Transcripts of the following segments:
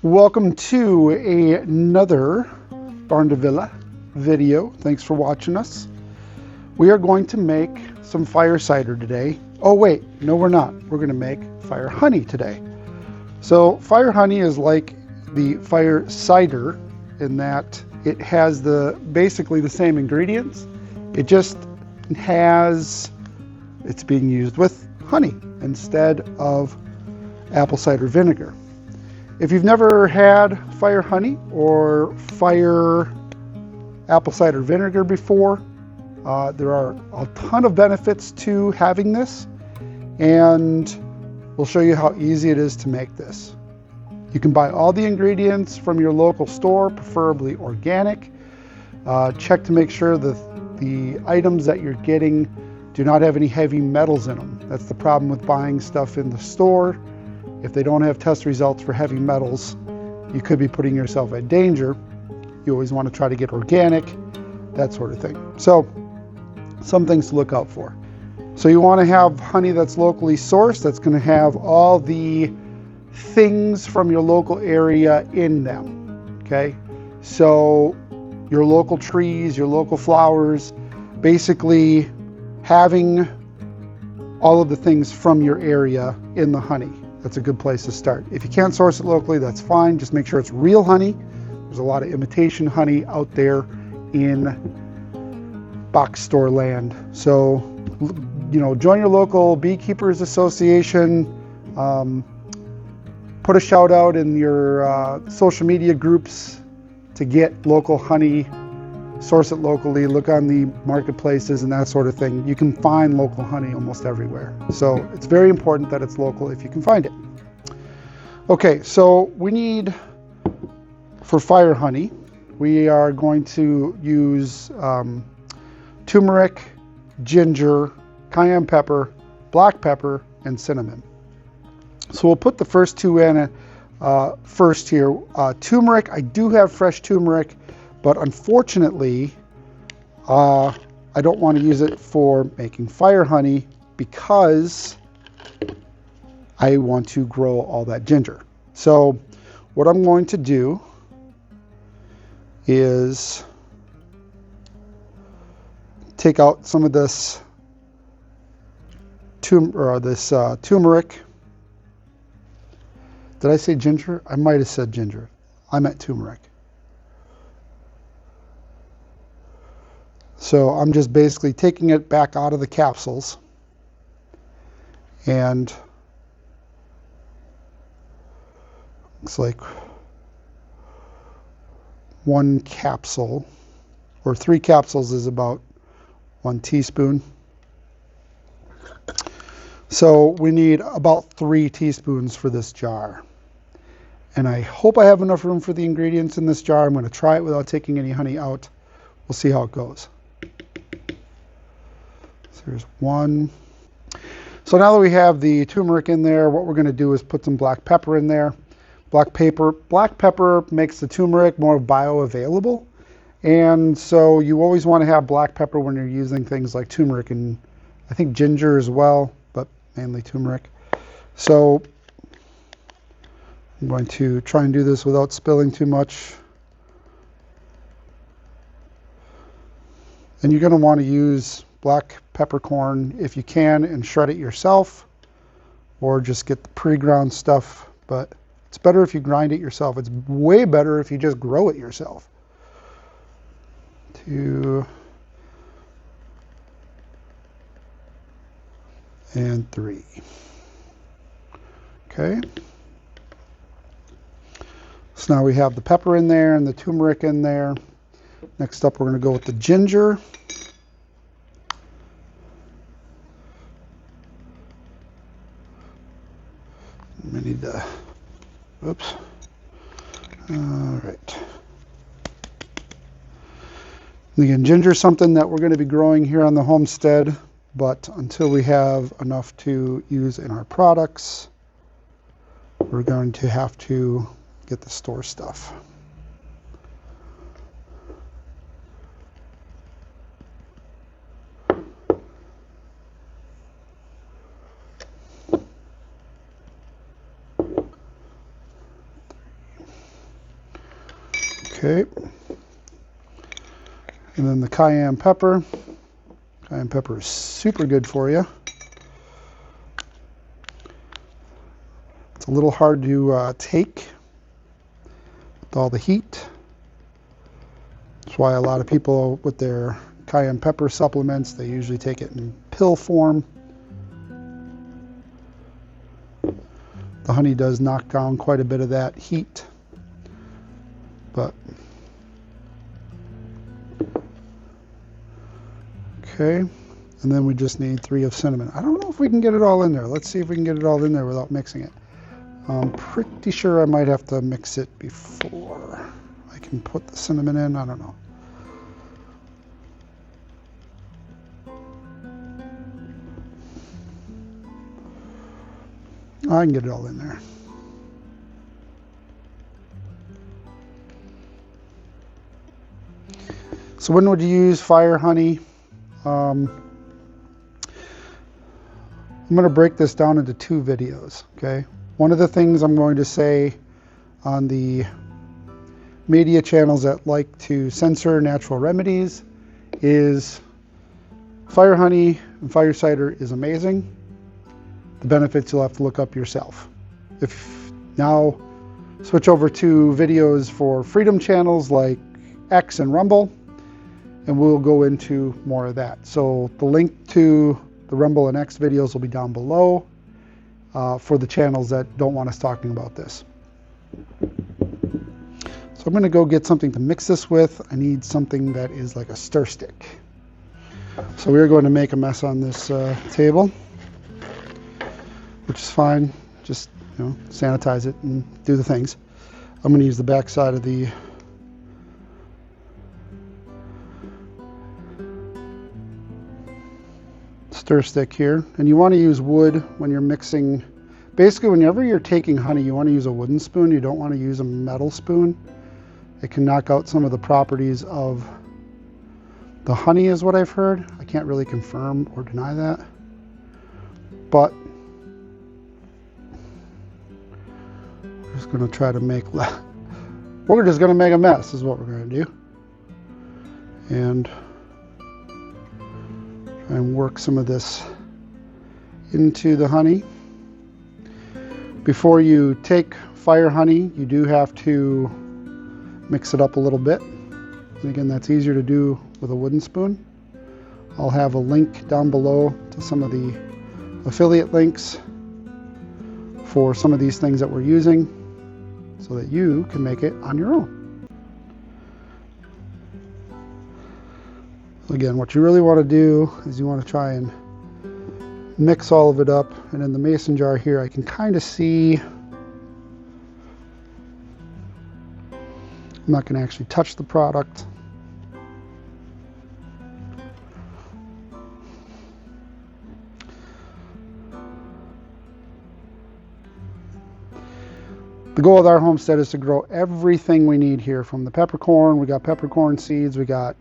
Welcome to another Barn to Villa video. Thanks for watching us. We are going to make some fire cider today. Oh wait, no we're not. We're going to make fire honey today. So fire honey is like the fire cider in that it has basically the same ingredients. It just it's being used with honey instead of apple cider vinegar. If you've never had fire honey or fire apple cider vinegar before, there are a ton of benefits to having this, and we'll show you how easy it is to make this. You can buy all the ingredients from your local store, preferably organic. Check to make sure that the items that you're getting do not have any heavy metals in them. That's the problem with buying stuff in the store. If they don't have test results for heavy metals, you could be putting yourself at danger. You always want to try to get organic, that sort of thing. So, some things to look out for. So you want to have honey that's locally sourced, that's going to have all the things from your local area in them, okay? So your local trees, your local flowers, basically having all of the things from your area in the honey. That's a good place to start. If you can't source it locally, that's fine. Just make sure it's real honey. There's a lot of imitation honey out there in box store land. So, join your local beekeepers association. Put a shout out in your social media groups to get local honey. Source it locally, look on the marketplaces and that sort of thing. You can find local honey almost everywhere. So it's very important that it's local if you can find it. Okay, so we need, for fire honey, we are going to use turmeric, ginger, cayenne pepper, black pepper, and cinnamon. So we'll put the first two in first here. Turmeric, I do have fresh turmeric, but unfortunately, I don't want to use it for making fire honey because I want to grow all that ginger. So what I'm going to do is take out some of this turmeric. Did I say ginger? I might have said ginger. I meant turmeric. So I'm just basically taking it back out of the capsules, and looks like one capsule or 3 capsules is about 1 teaspoon. So we need about 3 teaspoons for this jar. And I hope I have enough room for the ingredients in this jar. I'm going to try it without taking any honey out. We'll see how it goes. So there's 1. So now that we have the turmeric in there, what we're going to do is put some black pepper in there. Black pepper makes the turmeric more bioavailable. And so you always want to have black pepper when you're using things like turmeric and I think ginger as well, but mainly turmeric. So I'm going to try and do this without spilling too much. And you're going to want to use black peppercorn if you can and shred it yourself, or just get the pre-ground stuff, but it's better if you grind it yourself. It's way better if you just grow it yourself. 2 and 3. Okay. So now we have the pepper in there and the turmeric in there. Next up, we're going to go with the ginger. I need to, oops. All right. Again, ginger is something that we're going to be growing here on the homestead, but until we have enough to use in our products, we're going to have to get the store stuff. Okay. And then the cayenne pepper. Cayenne pepper is super good for you. It's a little hard to take with all the heat. That's why a lot of people with their cayenne pepper supplements, they usually take it in pill form. The honey does knock down quite a bit of that heat, but okay. And then we just need 3 of cinnamon. I don't know if we can get it all in there. Let's see if we can get it all in there without mixing it. I'm pretty sure I might have to mix it before I can put the cinnamon in. I don't know. I can get it all in there. So when would you use fire honey? I'm going to break this down into 2 videos, okay? One of the things I'm going to say on the media channels that like to censor natural remedies is fire honey and fire cider is amazing. The benefits you'll have to look up yourself. If now switch over to videos for freedom channels like X and Rumble, and we'll go into more of that. So the link to the Rumble and X videos will be down below for the channels that don't want us talking about this. So I'm going to go get something to mix this with. I need something that is like a stir stick. So we're going to make a mess on this table, which is fine. Just, you know, sanitize it and do the things. I'm going to use the back side of the stir stick here, and you want to use wood when you're mixing. Basically, whenever you're taking honey, you want to use a wooden spoon. You don't want to use a metal spoon. It can knock out some of the properties of the honey, is what I've heard. I can't really confirm or deny that, but we're just going to try to make we're just going to make a mess is what we're going to do, and try and work some of this into the honey. Before you take fire honey, you do have to mix it up a little bit. And again, that's easier to do with a wooden spoon. I'll have a link down below to some of the affiliate links for some of these things that we're using so that you can make it on your own. Again, what you really want to do is you want to try and mix all of it up. And in the mason jar here, I can kind of see, I'm not going to actually touch the product. The goal of our homestead is to grow everything we need here, from the peppercorn. We got peppercorn seeds, we got,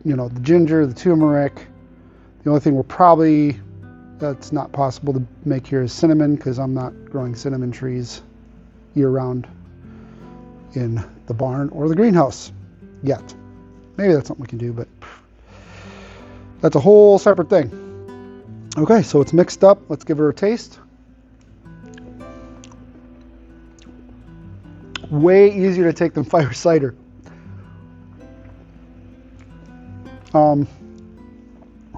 you know, the ginger, the turmeric. The only thing we're probably, that's not possible to make here is cinnamon, because I'm not growing cinnamon trees year round in the barn or the greenhouse yet. Maybe that's something we can do, but that's a whole separate thing. Okay, so it's mixed up. Let's give her a taste. Way easier to take than fire cider.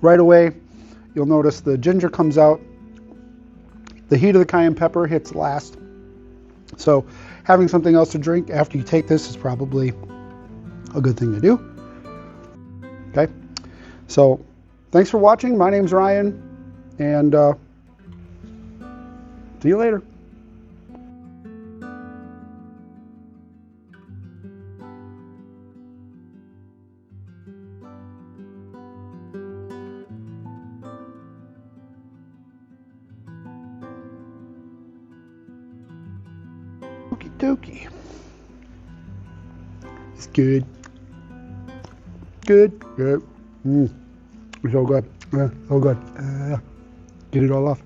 Right away, you'll notice the ginger comes out. The heat of the cayenne pepper hits last. So having something else to drink after you take this is probably a good thing to do. Okay, so thanks for watching. My name's Ryan, and see you later. Okie dokie. It's good. Good. Good. It's so good. So good. Get it all off.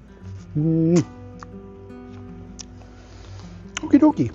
Okie dokie.